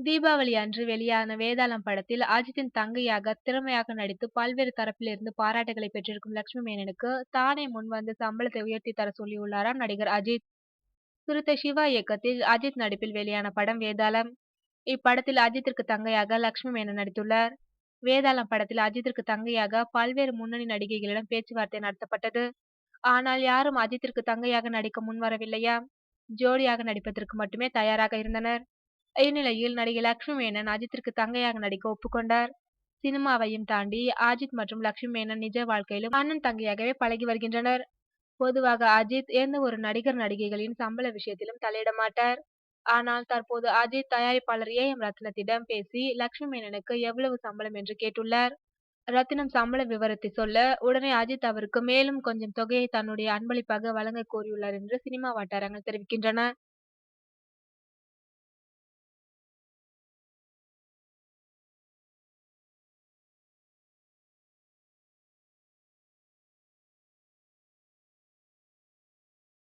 தீபாவளி அன்று வெளியான வேதாளம் படத்தில் அஜித்தின் தங்கையாக திறமையாக நடித்து பல்வேறு தரப்பிலிருந்து பாராட்டுகளை பெற்றிருக்கும் லட்சுமி மேனனுக்கு தானே முன்வந்து சம்பளத்தை உயர்த்தி தர சொல்லியுள்ளாராம் நடிகர் அஜித். சிறுத்தை சிவா இயக்கத்தில் அஜித் நடிப்பில் வெளியான படம் வேதாளம். இப்படத்தில் அஜித்திற்கு தங்கையாக லட்சுமி மேனன் நடித்துள்ளார். வேதாளம் படத்தில் அஜித்திற்கு தங்கையாக பல்வேறு முன்னணி நடிகைகளிடம் பேச்சுவார்த்தை நடத்தப்பட்டது. ஆனால் யாரும் அஜித்திற்கு தங்கையாக நடிக்க முன்வரவில்லையாம். ஜோடியாக நடிப்பதற்கு மட்டுமே தயாராக இருந்தனர். இந்நிலையில் நடிகை லட்சுமி மேனன் அஜித்திற்கு தங்கையாக நடிக்க ஒப்புக்கொண்டார். சினிமாவையும் தாண்டி அஜித் மற்றும் லட்சுமி மேனன் நிஜ வாழ்க்கையிலும் அண்ணன் தங்கையாகவே பழகி வருகின்றனர். பொதுவாக அஜித் எந்த ஒரு நடிகர் நடிகைகளின் சம்பள விஷயத்திலும் தலையிட மாட்டார். ஆனால் தற்போது அஜித் தயாரிப்பாளர் ஏ.எம். ரத்னத்திடம் பேசி லட்சுமி மேனனுக்கு எவ்வளவு சம்பளம் என்று கேட்டுள்ளார். ரத்தினம் சம்பள விவரத்தை சொல்ல உடனே அஜித் அவருக்கு மேலும் கொஞ்சம் தொகையை தன்னுடைய அன்பளிப்பாக வழங்க கோரியுள்ளார் என்று சினிமா வட்டாரங்கள் தெரிவிக்கின்றன.